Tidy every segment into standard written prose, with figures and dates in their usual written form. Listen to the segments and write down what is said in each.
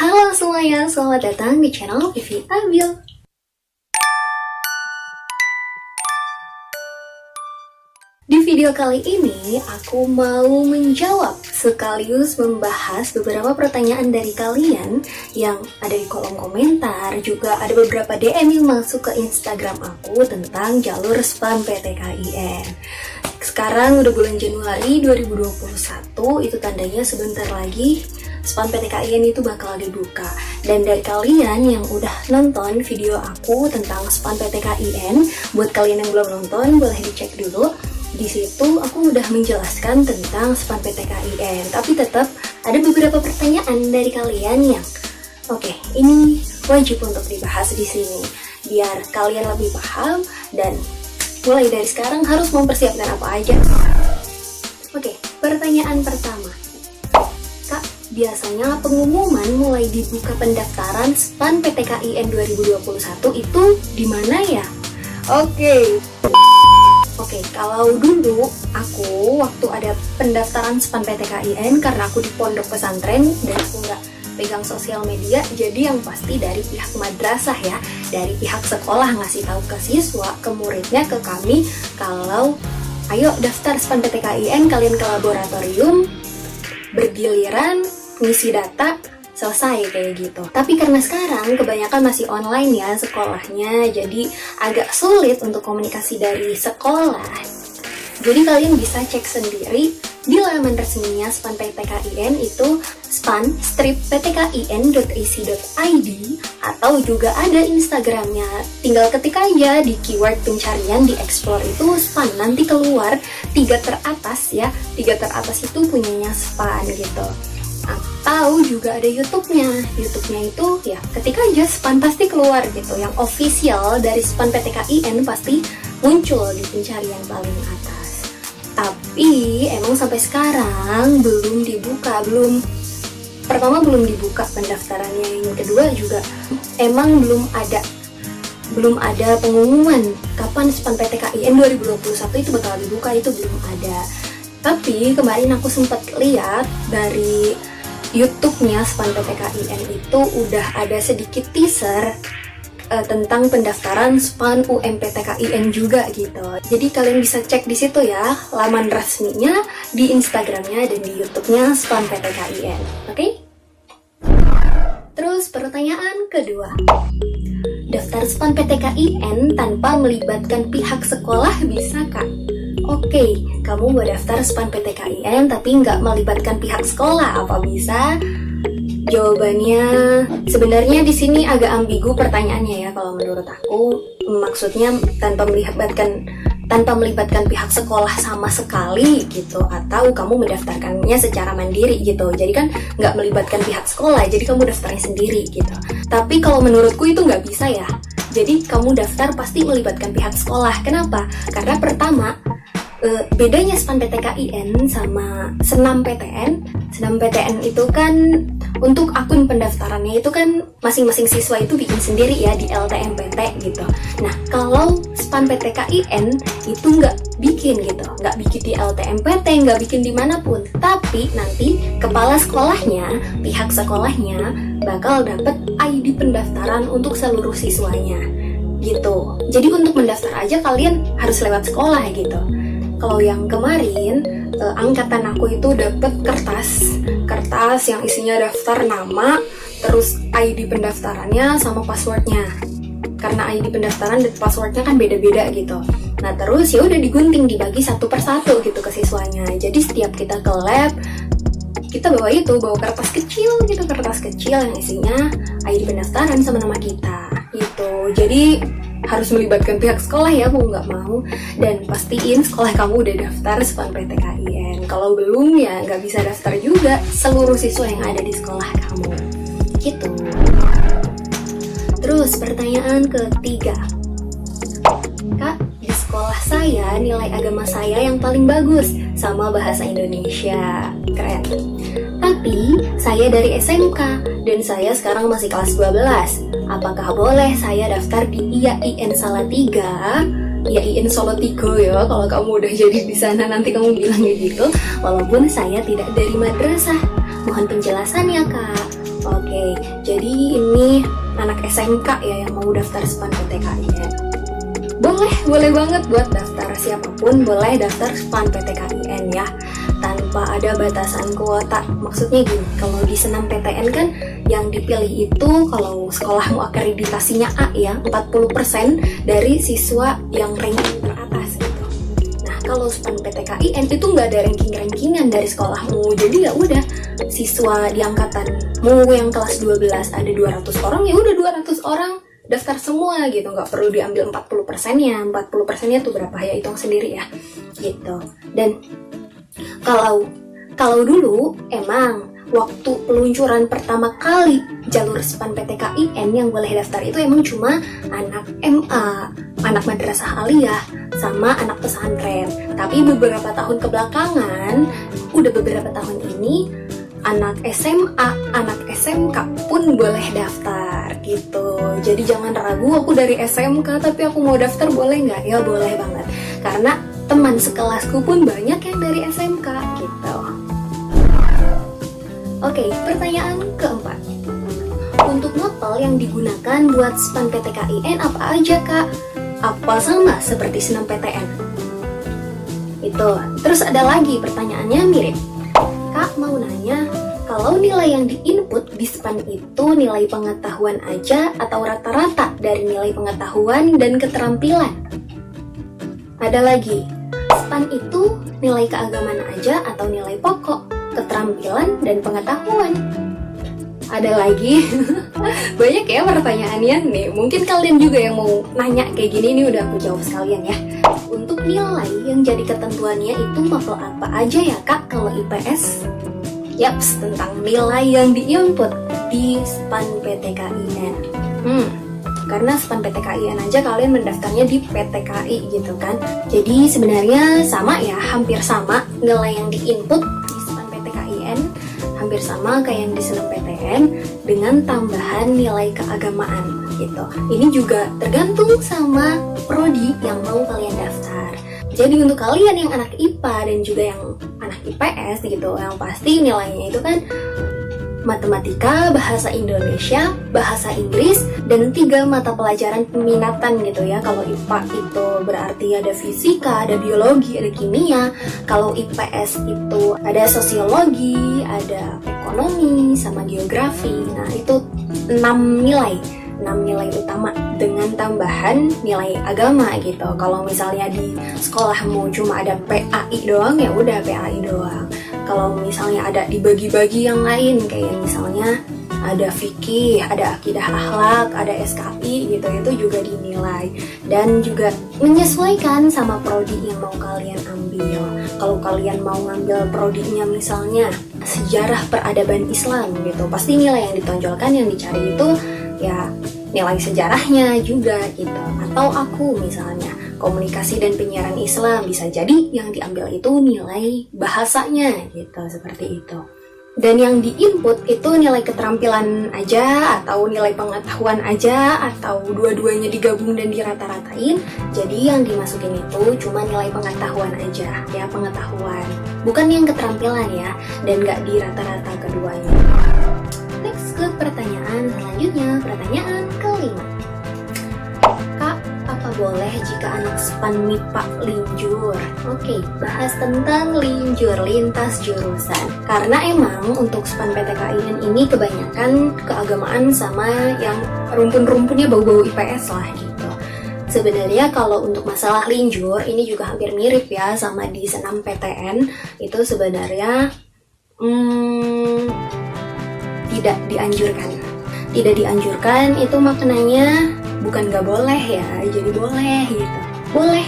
Halo semuanya, selamat datang di channel Vivi Abil. Di video kali ini, aku mau menjawab sekaligus membahas beberapa pertanyaan dari kalian yang ada di kolom komentar. Juga ada beberapa DM yang masuk ke Instagram aku tentang jalur SPAN PTKIN. Sekarang udah bulan Januari 2021, itu tandanya sebentar lagi SPAN PTKIN itu bakal dibuka. Dan dari kalian yang udah nonton video aku tentang SPAN PTKIN, buat kalian yang belum nonton, boleh dicek dulu. Di situ aku udah menjelaskan tentang SPAN PTKIN, tapi tetap ada beberapa pertanyaan dari kalian yang ini wajib untuk dibahas di sini biar kalian lebih paham dan mulai dari sekarang harus mempersiapkan apa aja. Pertanyaan pertama. Kak, biasanya pengumuman mulai dibuka pendaftaran SPAN PTKIN 2021 itu di mana ya? Kalau dulu aku waktu ada pendaftaran SPAN PTKIN, karena aku di pondok pesantren dan aku nggak pegang sosial media, jadi yang pasti dari pihak madrasah ya, dari pihak sekolah ngasih tahu ke siswa, ke muridnya, ke kami kalau ayo daftar SPAN PTKIN, kalian ke laboratorium, bergiliran, ngisi data, selesai kayak gitu. Tapi karena sekarang kebanyakan masih online ya sekolahnya, jadi agak sulit untuk komunikasi dari sekolah. Jadi kalian bisa cek sendiri di laman resminya SPAN PTKIN, itu span-ptkin.ac.id, atau juga ada Instagramnya. Tinggal ketik aja di keyword pencarian di explore itu SPAN, nanti keluar 3 teratas ya, 3 teratas itu punyanya SPAN gitu. Atau juga ada YouTube-nya. YouTube-nya itu ya ketik aja SPAN, pasti keluar gitu. Yang official dari SPAN PTKIN pasti muncul di pencarian paling atas. Tapi emang sampai sekarang belum dibuka, belum dibuka pendaftarannya. Yang kedua juga emang belum ada pengumuman kapan SPAN PTKIN 2021 itu bakal dibuka, itu belum ada. Tapi kemarin aku sempat lihat dari YouTube-nya SPAN PTKIN itu udah ada sedikit teaser tentang pendaftaran SPAN UMPTKIN juga gitu. Jadi kalian bisa cek di situ ya, laman resminya, di Instagramnya dan di YouTube-nya SPAN PTKIN. Oke? Terus pertanyaan kedua. Daftar SPAN PTKIN tanpa melibatkan pihak sekolah bisa Kak? Kamu mau daftar SPAN PTKIN tapi nggak melibatkan pihak sekolah, apa bisa? Jawabannya sebenarnya di sini agak ambigu pertanyaannya ya, kalau menurut aku. Maksudnya tanpa melibatkan pihak sekolah sama sekali gitu, atau kamu mendaftarkannya secara mandiri gitu. Jadi kan nggak melibatkan pihak sekolah, jadi kamu daftarnya sendiri gitu. Tapi kalau menurutku itu nggak bisa ya. Jadi kamu daftar pasti melibatkan pihak sekolah. Kenapa? Karena pertama, bedanya SPAN PTKIN sama Senam PTN. Senam PTN itu kan untuk akun pendaftarannya itu kan masing-masing siswa itu bikin sendiri ya di LTMPT gitu. Nah, kalau SPAN PTKIN itu nggak bikin gitu, nggak bikin di LTMPT, nggak bikin dimanapun. Tapi nanti kepala sekolahnya, pihak sekolahnya bakal dapat ID pendaftaran untuk seluruh siswanya gitu. Jadi untuk mendaftar aja kalian harus lewat sekolah gitu. Kalau yang kemarin, angkatan aku itu dapat kertas yang isinya daftar nama, terus ID pendaftarannya sama passwordnya. Karena ID pendaftaran dan passwordnya kan beda-beda gitu. Nah terus ya udah digunting, dibagi satu persatu gitu ke siswanya. Jadi setiap kita ke lab, kita bawa kertas kecil yang isinya ID pendaftaran sama nama kita gitu. Jadi harus melibatkan pihak sekolah ya, mau nggak mau, dan pastiin sekolah kamu udah daftar SPAN PTKIN. Kalau belum ya nggak bisa daftar juga seluruh siswa yang ada di sekolah kamu gitu. Terus pertanyaan ketiga. Kak, di sekolah saya nilai agama saya yang paling bagus sama bahasa Indonesia. Keren. Tapi saya dari SMK dan saya sekarang masih kelas 12. Apakah boleh saya daftar di IAIN Salatiga? IAIN Solo 3 ya, kalau kamu udah jadi di sana nanti kamu bilang kayak gitu. Walaupun saya tidak dari madrasah. Mohon penjelasannya Kak. Oke, jadi ini anak SMK ya yang mau daftar SPAN PTKIN. Boleh banget buat daftar, siapapun boleh daftar SPAN PTKIN ya, tanpa ada batasan kuota. Maksudnya gini, kalau di senam PTN kan yang dipilih itu kalau sekolahmu akreditasinya A ya, 40% dari siswa yang ranking teratas gitu. Nah, kalau SPAN PTKIN itu nggak ada ranking-rankingan dari sekolahmu, jadi ya udah siswa di angkatanmu yang kelas 12 ada 200 orang, ya udah 200 orang daftar semua gitu, nggak perlu diambil 40%-nya. 40%-nya tuh berapa ya, hitung sendiri ya gitu. Dan kalau dulu emang waktu peluncuran pertama kali jalur SPAN PTKIN yang boleh daftar itu emang cuma anak MA, anak madrasah aliyah, sama anak pesantren. Tapi beberapa tahun kebelakangan, udah beberapa tahun ini, anak SMA, anak SMK pun boleh daftar gitu. Jadi jangan ragu, aku dari SMK tapi aku mau daftar boleh nggak? Ya boleh banget, karena teman sekelasku pun banyak yang dari SMK gitu. Oke, pertanyaan keempat. Untuk nopal yang digunakan buat SPAN PTKIN apa aja kak? Apa sama seperti senam PTN? Itu. Terus ada lagi pertanyaannya mirip. Kak mau nanya, kalau nilai yang diinput di SPAN itu nilai pengetahuan aja atau rata-rata dari nilai pengetahuan dan keterampilan? Ada lagi, SPAN itu nilai keagamaan aja atau nilai pokok, keterampilan, dan pengetahuan? Ada lagi, banyak ya pertanyaannya nih. Mungkin kalian juga yang mau nanya kayak gini, ini udah aku jawab sekalian ya. Untuk nilai yang jadi ketentuannya itu mapel apa aja ya kak kalau IPS? Yaps, tentang nilai yang diinput di SPAN PTKIN. Karena SPAN PTKIN aja kalian mendaftarnya di PTKI gitu kan. Jadi sebenarnya sama ya, hampir sama nilai yang diinput di SPAN PTKIN, hampir sama kayak yang di senam PTN dengan tambahan nilai keagamaan gitu. Ini juga tergantung sama prodi yang mau kalian daftar. Jadi untuk kalian yang anak IPA dan juga yang anak IPS gitu, yang pasti nilainya itu kan matematika, bahasa Indonesia, bahasa Inggris, dan 3 mata pelajaran peminatan gitu ya. Kalau IPA itu berarti ada fisika, ada biologi, ada kimia. Kalau IPS itu ada sosiologi, ada ekonomi, sama geografi. Nah itu 6 nilai utama dengan tambahan nilai agama gitu. Kalau misalnya di sekolahmu cuma ada PAI doang, ya udah PAI doang. Kalau misalnya ada dibagi-bagi yang lain, kayak misalnya ada fikih, ada akidah akhlak, ada SKI gitu, itu juga dinilai. Dan juga menyesuaikan sama prodi yang mau kalian ambil. Kalau kalian mau ngambil prodinya misalnya sejarah peradaban Islam gitu, pasti nilai yang ditonjolkan, yang dicari itu ya nilai sejarahnya juga gitu. Atau aku misalnya komunikasi dan penyiaran Islam, bisa jadi yang diambil itu nilai bahasanya gitu, seperti itu. Dan yang diinput itu nilai keterampilan aja atau nilai pengetahuan aja atau dua-duanya digabung dan dirata-ratain. Jadi yang dimasukin itu cuma nilai pengetahuan aja ya, pengetahuan, bukan yang keterampilan ya, dan nggak dirata-rata keduanya. Next ke pertanyaan selanjutnya, pertanyaan kelima. Kak, apa boleh jika anak SPAN MIPA linjur? Oke, bahas tentang linjur, lintas jurusan. Karena emang untuk SPAN PTKIN ini kebanyakan keagamaan sama yang rumpun-rumpunnya bau-bau IPS lah gitu. Sebenarnya kalau untuk masalah linjur ini juga hampir mirip ya sama di senam PTN. Itu sebenarnya tidak dianjurkan. Tidak dianjurkan itu maknanya bukan nggak boleh ya, jadi boleh gitu. Boleh.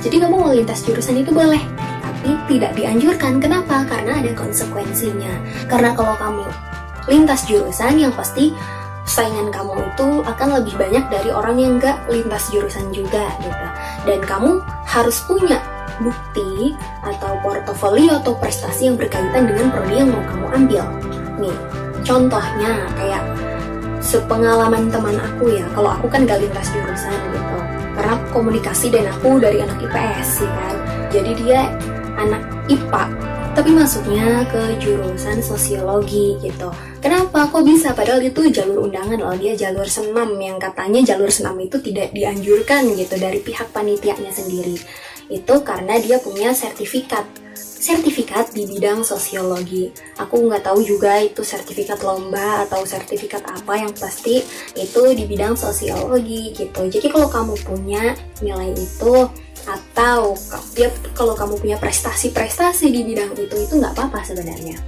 Jadi kamu mau lintas jurusan itu boleh, tapi tidak dianjurkan. Kenapa? Karena ada konsekuensinya. Karena kalau kamu lintas jurusan, yang pasti saingan kamu itu akan lebih banyak dari orang yang nggak lintas jurusan juga gitu. Dan kamu harus punya bukti atau portofolio atau prestasi yang berkaitan dengan prodi yang mau kamu ambil. Nih, contohnya kayak sepengalaman teman aku ya, kalau aku kan gak lintas jurusan gitu, karena komunikasi dan aku dari anak IPS sih kan, jadi dia anak IPA tapi masuknya ke jurusan sosiologi gitu. Kenapa? Kok bisa? Padahal itu jalur undangan loh, dia jalur senam, yang katanya jalur senam itu tidak dianjurkan gitu dari pihak panitianya sendiri. Itu karena dia punya sertifikat di bidang sosiologi. Aku nggak tahu juga itu sertifikat lomba atau sertifikat apa, yang pasti itu di bidang sosiologi gitu. Jadi kalau kamu punya nilai itu, atau ya, kalau kamu punya prestasi di bidang itu nggak apa-apa sebenarnya.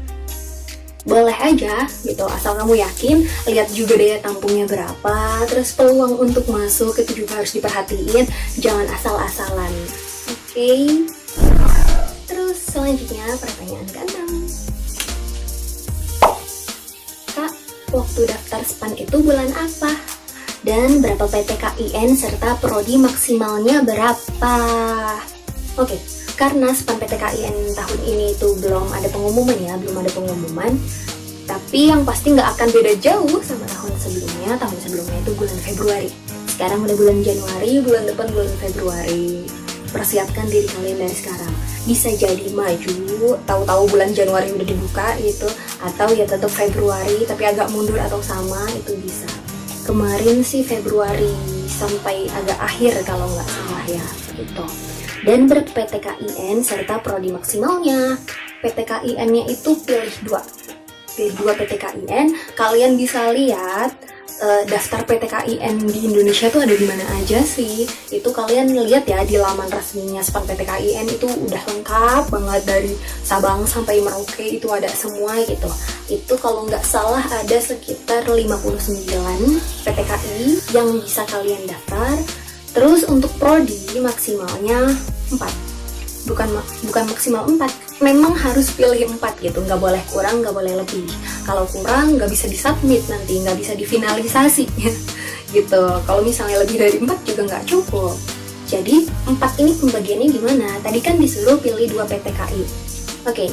Boleh aja gitu, asal kamu yakin, lihat juga daya tampungnya berapa, terus peluang untuk masuk itu juga harus diperhatiin, jangan asal-asalan. Oke. Terus selanjutnya pertanyaan ke-6. Kak, waktu daftar SPAN itu bulan apa? Dan berapa PTKIN serta prodi maksimalnya berapa? Oke, karena SPAN PTKIN tahun ini itu belum ada pengumuman ya, tapi yang pasti nggak akan beda jauh sama tahun sebelumnya. Tahun sebelumnya itu bulan Februari, sekarang udah bulan Januari, bulan depan bulan Februari. Persiapkan diri kalian dari sekarang. Bisa jadi maju, tahu-tahu bulan Januari udah dibuka gitu, atau ya tetap Februari tapi agak mundur atau sama, itu bisa. Kemarin sih Februari sampai agak akhir kalau nggak salah ya gitu. Dan berapa PTKIN serta prodi maksimalnya. PTKIN-nya itu pilih dua PTKIN. Kalian bisa lihat daftar PTKIN di Indonesia tuh ada di mana aja sih. Itu kalian lihat ya di laman resminya SPAN PTKIN, itu udah lengkap banget dari Sabang sampai Merauke, itu ada semua gitu. Itu kalau nggak salah ada sekitar 59 PTKI yang bisa kalian daftar. Terus untuk prodi maksimalnya 4. Bukan maksimal 4, memang harus pilih 4 gitu, nggak boleh kurang, nggak boleh lebih. Kalau kurang nggak bisa disubmit, nanti nggak bisa difinalisasi gitu. Kalau misalnya lebih dari 4 juga nggak cukup. Jadi 4 ini pembagiannya gimana? Tadi kan disuruh pilih 2 PTKI. Oke,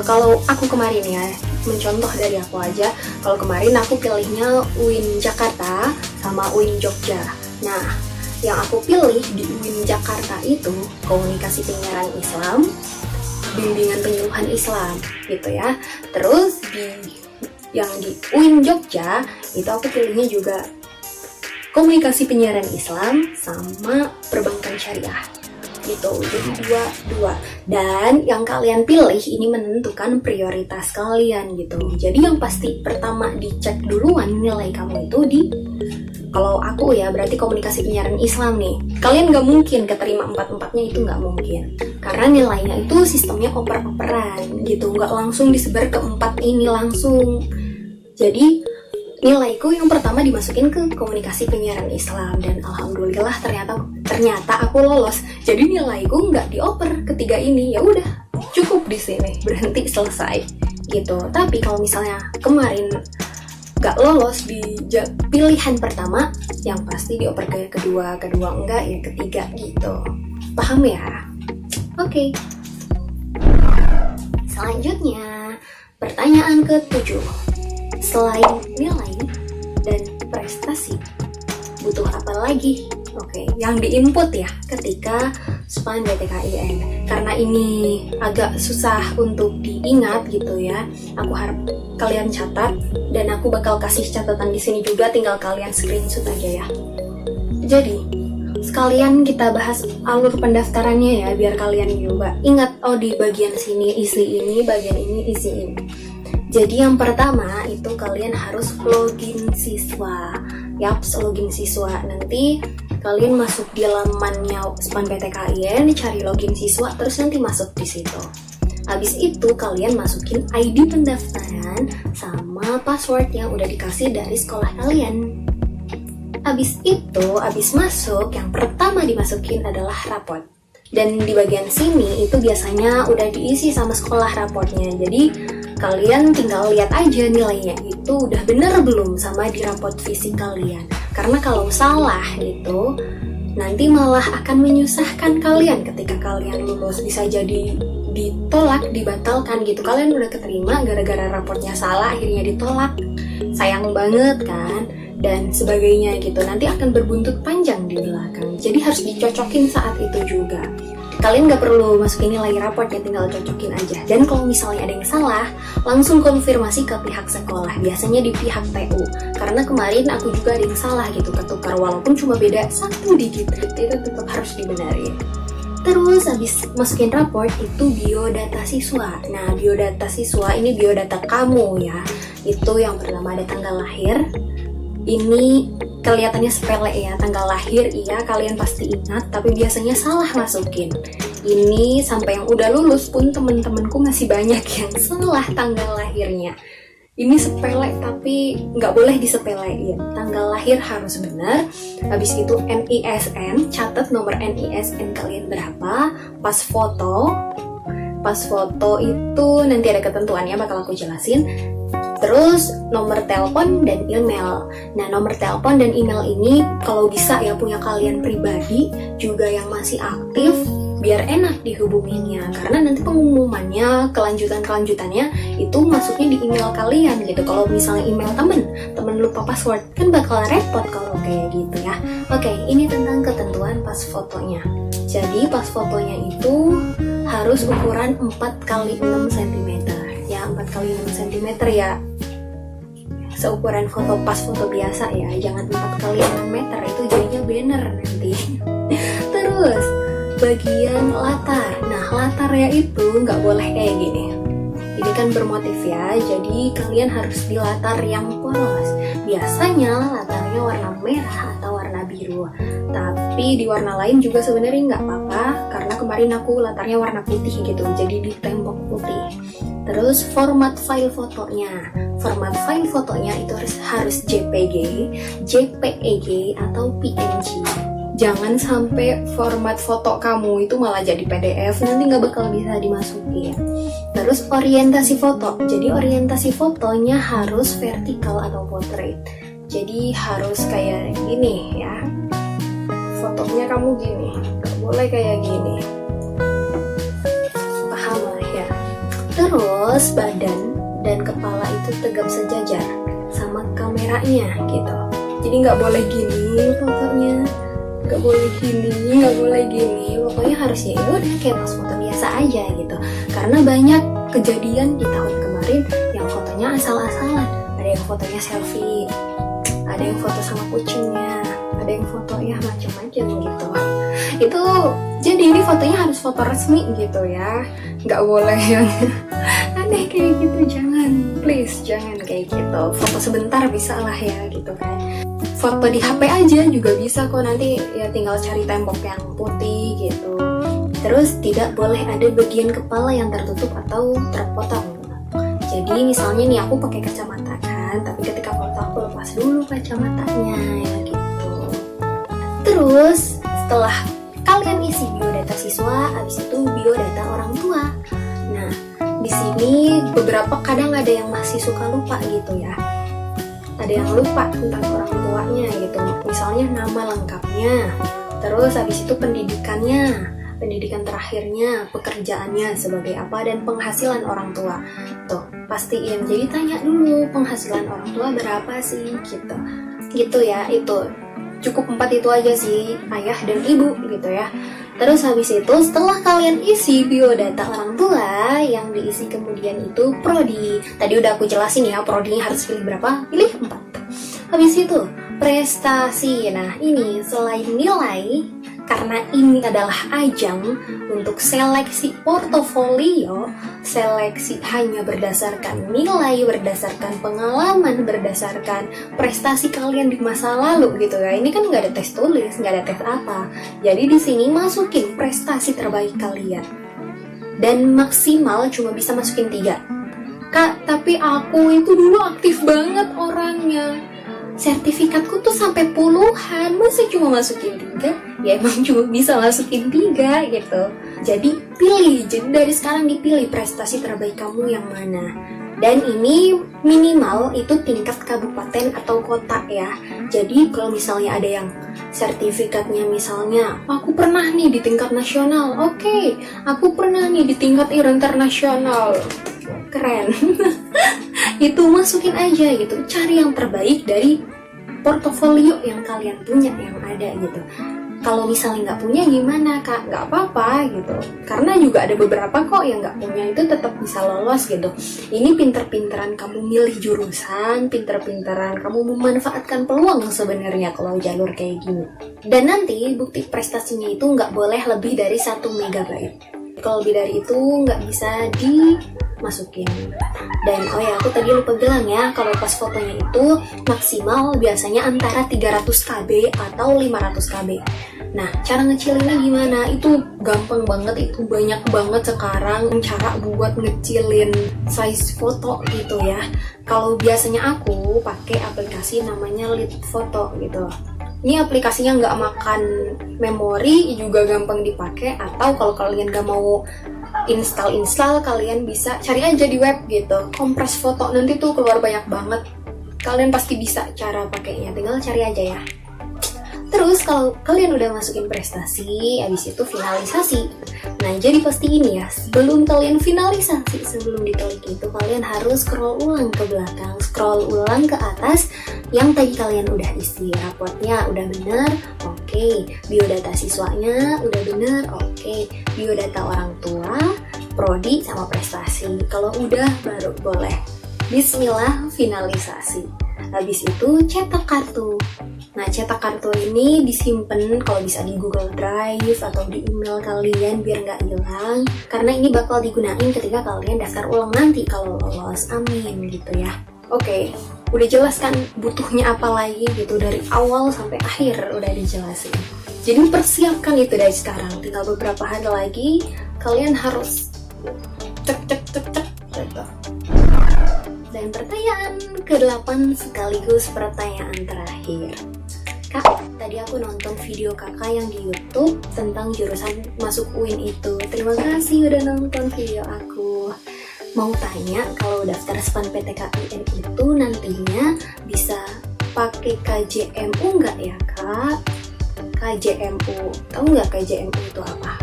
kalau aku kemarin ya, mencontoh dari aku aja, kalau kemarin aku pilihnya UIN Jakarta sama UIN Jogja. Nah, yang aku pilih di UIN Jakarta itu komunikasi penyiaran Islam, bimbingan penyuluhan Islam gitu ya. Terus yang di UIN Jogja itu aku pilihnya juga komunikasi penyiaran Islam sama perbankan syariah gitu. Jadi dua. Dan yang kalian pilih ini menentukan prioritas kalian gitu. Jadi yang pasti pertama dicek duluan nilai kamu itu di, kalau aku ya berarti komunikasi penyiaran Islam nih. Kalian nggak mungkin keterima 4-4-nya, itu nggak mungkin. Karena nilainya itu sistemnya oper-operan gitu, nggak langsung disebar ke 4 ini langsung. Jadi nilaiku yang pertama dimasukin ke komunikasi penyiaran Islam, dan alhamdulillah ternyata aku lolos. Jadi nilaiku nggak dioper ketiga ini, ya udah cukup di sini, berhenti, selesai gitu. Tapi kalau misalnya kemarin gak lolos di pilihan pertama, yang pasti dioper ke kedua enggak ya ketiga gitu. Paham ya? Oke. Selanjutnya, pertanyaan ke-7. Selain nilai dan prestasi, butuh apa lagi? Oke, yang diinput ya ketika SPAN PTKIN. Karena ini agak susah untuk diingat gitu ya, aku harap kalian catat, dan aku bakal kasih catatan di sini juga, tinggal kalian screenshot aja ya. Jadi, sekalian kita bahas alur pendaftarannya ya, biar kalian juga ingat, oh di bagian sini isi ini, bagian ini isi ini. Jadi yang pertama itu kalian harus login siswa. Yaps, login siswa. Nanti kalian masuk di lamannya SPAN PTKIN, cari login siswa, terus nanti masuk di situ. Habis itu kalian masukin ID pendaftaran sama password yang udah dikasih dari sekolah kalian. Habis itu, habis masuk, yang pertama dimasukin adalah raport. Dan di bagian sini itu biasanya udah diisi sama sekolah raportnya. Jadi kalian tinggal lihat aja nilainya itu udah bener belum sama di raport fisik kalian. Karena kalau salah itu nanti malah akan menyusahkan kalian ketika kalian lulus. Bisa jadi ditolak, dibatalkan gitu. Kalian udah keterima gara-gara raportnya salah, akhirnya ditolak. Sayang banget kan? dan sebagainya gitu. Nanti akan berbuntut panjang di belakang. Jadi harus dicocokin saat itu juga. Kalian nggak perlu masukin nilai raport ya, tinggal cocokin aja. Dan kalau misalnya ada yang salah, langsung konfirmasi ke pihak sekolah. Biasanya di pihak TU. Karena kemarin aku juga ada yang salah gitu, ketukar walaupun cuma beda 1 digit. Itu tetap harus dibenerin. Terus habis masukin raport itu biodata siswa. Nah, biodata siswa ini biodata kamu ya. Itu yang pertama ada tanggal lahir. Ini kelihatannya sepele ya, tanggal lahir iya kalian pasti ingat, tapi biasanya salah masukin. Ini sampai yang udah lulus pun temen-temenku masih banyak yang salah tanggal lahirnya. Ini sepele tapi nggak boleh disepelein. Tanggal lahir harus benar. Habis itu NISN, catat nomor NISN kalian berapa. Pas foto itu nanti ada ketentuannya, bakal aku jelasin. Terus nomor telepon dan email. Nah, nomor telepon dan email ini kalau bisa ya punya kalian pribadi juga yang masih aktif, biar enak dihubunginnya. Karena nanti pengumumannya, kelanjutannya itu masuknya di email kalian gitu. Kalau misalnya email temen lupa password, kan bakal repot kalau kayak gitu ya. Oke, ini tentang ketentuan pas fotonya. Jadi pas fotonya itu harus ukuran 4x6 cm. Ya 4x6 cm ya, seukuran foto pas foto biasa ya, jangan 4x6 meter, itu jadinya banner nanti. Terus bagian latar. Nah, latarnya itu nggak boleh kayak gini. Ini kan bermotif ya, jadi kalian harus di latar yang polos. Biasanya latarnya warna merah atau warna biru, tapi di warna lain juga sebenarnya nggak apa-apa, karena kemarin aku latarnya warna putih gitu, jadi di tembok putih. Terus format file fotonya. Format file fotonya itu harus JPG, JPEG atau PNG. Jangan sampai format foto kamu itu malah jadi PDF, nanti nggak bakal bisa dimasukin. Terus orientasi foto. Jadi orientasi fotonya harus vertikal atau portrait. Jadi harus kayak gini ya. Fotonya kamu gini, nggak boleh kayak gini. Paham lah ya. Terus badan dan kepala itu tegap sejajar sama kameranya gitu. Jadi nggak boleh gini fotonya, nggak boleh gini, pokoknya harus ya udah kayak pas foto biasa aja gitu. Karena banyak kejadian di tahun kemarin yang fotonya asal-asalan. Ada yang fotonya selfie, ada yang foto sama kucingnya, ada yang foto ya macam-macam gitu. Itu jadi ini fotonya harus foto resmi gitu ya, nggak boleh yang aneh kayak gitu. Jangan, please jangan kayak gitu. Foto sebentar bisa lah ya gitu kan. Foto di HP aja juga bisa kok, nanti ya tinggal cari tembok yang putih gitu. Terus tidak boleh ada bagian kepala yang tertutup atau terpotong. Jadi misalnya nih aku pakai kacamata kan, tapi ketika foto aku lepas dulu kacamatanya ya gitu. Terus setelah kalian isi biodata siswa, habis itu biodata orang tua. Nah, di sini beberapa kadang ada yang masih suka lupa gitu ya. Ada yang lupa tentang orang tuanya gitu. Misalnya nama lengkapnya, terus habis itu pendidikannya, pendidikan terakhirnya, pekerjaannya sebagai apa, dan penghasilan orang tua. Tuh, pastiin. Jadi tanya dulu penghasilan orang tua berapa sih gitu. Gitu ya, itu. Cukup 4 itu aja sih, ayah dan ibu gitu ya. Terus habis itu setelah kalian isi biodata orang tua, yang diisi kemudian itu prodi. Tadi udah aku jelasin ya, prodinya harus pilih berapa? Pilih 4. Habis itu prestasi. Nah, ini selain nilai, karena ini adalah ajang untuk seleksi portofolio, seleksi hanya berdasarkan nilai, berdasarkan pengalaman, berdasarkan prestasi kalian di masa lalu gitu ya. Ini kan nggak ada tes tulis, nggak ada tes apa. Jadi di sini masukin prestasi terbaik kalian. Dan maksimal cuma bisa masukin 3. Kak, tapi aku itu dulu aktif banget orangnya. Sertifikatku tuh sampai puluhan, masa cuma masukin 3? Ya emang cuma bisa masukin 3 gitu. Jadi pilih, jadi dari sekarang dipilih prestasi terbaik kamu yang mana. Dan ini minimal itu tingkat kabupaten atau kota ya. Jadi kalau misalnya ada yang sertifikatnya misalnya, aku pernah nih di tingkat nasional, oke, aku pernah nih di tingkat internasional, keren. Itu masukin aja gitu, cari yang terbaik dari portofolio yang kalian punya yang ada gitu. Kalau misalnya nggak punya gimana kak? Nggak apa-apa gitu. Karena juga ada beberapa kok yang nggak punya itu tetap bisa lolos gitu. Ini pinter-pinteran kamu milih jurusan, pinter-pinteran kamu memanfaatkan peluang sebenarnya kalau jalur kayak gini. Dan nanti bukti prestasinya itu nggak boleh lebih dari 1 megabyte. Kalau lebih dari itu nggak bisa dimasukin. Dan oh ya, aku tadi lupa bilang ya, kalau pas fotonya itu maksimal biasanya antara 300 KB atau 500 KB. Nah, cara ngecilinnya gimana? Itu gampang banget, itu banyak banget sekarang cara buat ngecilin size foto gitu ya. Kalau biasanya aku pakai aplikasi namanya Lead Photo gitu. Ini aplikasinya nggak makan memori, juga gampang dipakai. Atau kalau kalian nggak mau install, kalian bisa cari aja di web gitu. Kompres foto, nanti tuh keluar banyak banget. Kalian pasti bisa cara pakainya, tinggal cari aja ya. Terus kalau kalian udah masukin prestasi, habis itu finalisasi. Nah, jadi pasti ini ya, sebelum kalian finalisasi, sebelum diklik itu kalian harus scroll ulang ke belakang, scroll ulang ke atas. Yang tadi kalian udah isi, raportnya udah bener, oke. Biodata siswanya udah bener, oke. Biodata orang tua, prodi, sama prestasi. Kalau udah baru boleh bismillah finalisasi. Habis itu cetak kartu. Nah, cetak kartu ini disimpan kalau bisa di Google Drive atau di email kalian biar nggak hilang. Karena ini bakal digunain ketika kalian daftar ulang nanti kalau lolos, amin gitu ya. Oke, udah jelas kan butuhnya apa lagi gitu, dari awal sampai akhir udah dijelasin. Jadi persiapkan itu dari sekarang, tinggal beberapa hari lagi kalian harus cek gitu. Dan pertanyaan ke-8 sekaligus pertanyaan terakhir. Kak, tadi aku nonton video kakak yang di YouTube tentang jurusan masuk UIN itu. Terima kasih udah nonton video aku. Mau tanya, kalau daftar SPAN-PTKIN itu nantinya bisa pakai KJMU nggak ya kak? KJMU, tahu nggak KJMU itu apa?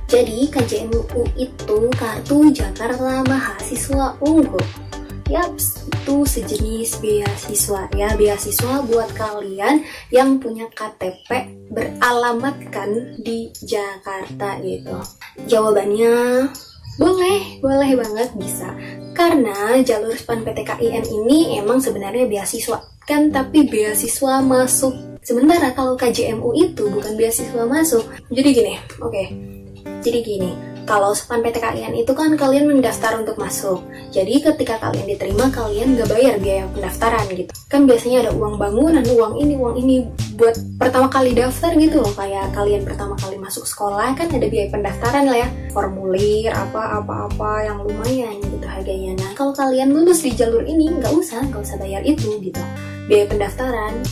Jadi KJMU itu Kartu Jakarta Mahasiswa Unggul. Yaps, itu sejenis beasiswa ya, beasiswa buat kalian yang punya KTP beralamatkan di Jakarta gitu. Jawabannya boleh banget bisa. Karena jalur SPAN-PTKIN ini emang sebenarnya beasiswa kan, tapi beasiswa masuk. Sementara kalau KJMU itu bukan beasiswa masuk. Jadi gini, Jadi gini, kalau SPAN-PTKIN itu kan kalian mendaftar untuk masuk. Jadi ketika kalian diterima, kalian nggak bayar biaya pendaftaran gitu. Kan biasanya ada uang bangunan, uang ini buat pertama kali daftar gitu loh. Kayak kalian pertama kali masuk sekolah kan ada biaya pendaftaran lah ya. Formulir, apa-apa yang lumayan gitu harganya. Nah, kalau kalian lulus di jalur ini, nggak usah bayar itu gitu. Biaya pendaftaran.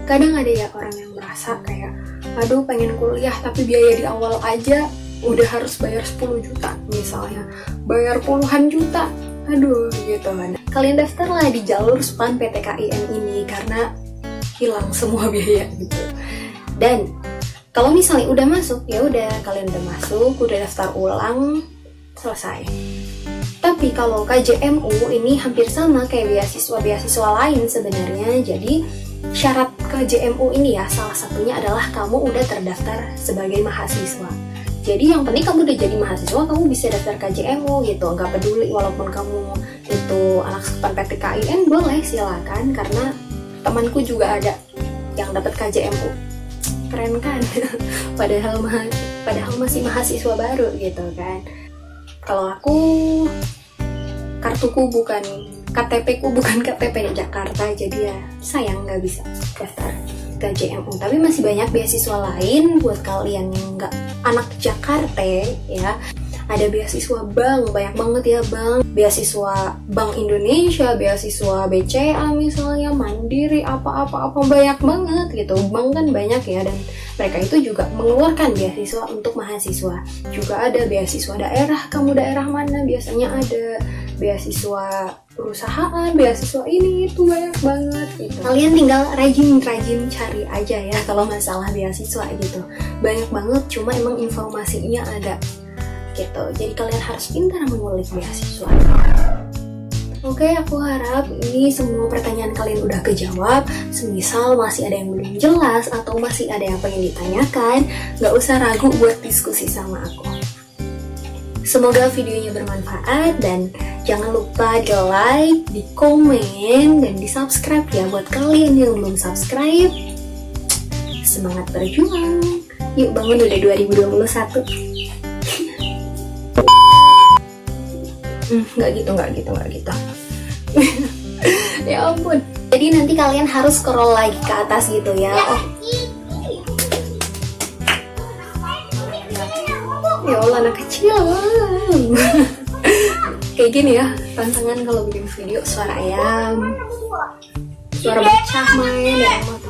Kadang ada ya orang yang merasa kayak, aduh pengen kuliah tapi biaya di awal aja udah harus bayar 10 juta misalnya, bayar puluhan juta, aduh gitu kan. Kalian daftarlah di jalur SPAN-PTKIN ini karena hilang semua biaya gitu. Dan kalau misalnya udah masuk, ya udah kalian udah masuk, udah daftar ulang, selesai. Tapi kalau KJMU ini hampir sama kayak beasiswa lain sebenarnya. Jadi syarat KJMU ini ya, salah satunya adalah kamu udah terdaftar sebagai mahasiswa. Jadi yang penting kamu udah jadi mahasiswa, kamu bisa daftar KJMU gitu. Nggak peduli walaupun kamu itu anak SPAN-PTKIN, boleh silakan. Karena temanku juga ada yang dapat KJMU. Keren kan? padahal masih mahasiswa baru gitu kan. Kalau aku, KTP-ku bukan KTP Jakarta, jadi ya sayang nggak bisa daftar KJMU. Tapi masih banyak beasiswa lain buat kalian yang nggak anak Jakarta ya. Ada beasiswa bank, banyak banget ya bank. Beasiswa Bank Indonesia, beasiswa BCA misalnya, Mandiri, apa-apa banyak banget gitu. Bank kan banyak ya, dan mereka itu juga mengeluarkan beasiswa untuk mahasiswa. Juga ada beasiswa daerah, kamu daerah mana, biasanya ada beasiswa perusahaan, beasiswa ini itu banyak banget gitu. Kalian tinggal rajin cari aja ya kalau masalah beasiswa gitu. Banyak banget, cuma emang informasinya ada gitu. Jadi kalian harus pintar mengulik beasiswa. Oke, aku harap ini semua pertanyaan kalian udah kejawab. Semisal masih ada yang belum jelas atau masih ada yang pengen ditanyakan, nggak usah ragu buat diskusi sama aku. Semoga videonya bermanfaat dan jangan lupa di like, di komen, dan di subscribe ya buat kalian yang belum subscribe. Semangat berjuang. Yuk bangun, udah 2021. Nggak gitu. Ya ampun. Jadi nanti kalian harus scroll lagi ke atas gitu ya. Ya Allah, anak kecil. Kayak gini ya tantangan kalau bikin video, suara ayam, suara bocah main, dan motor.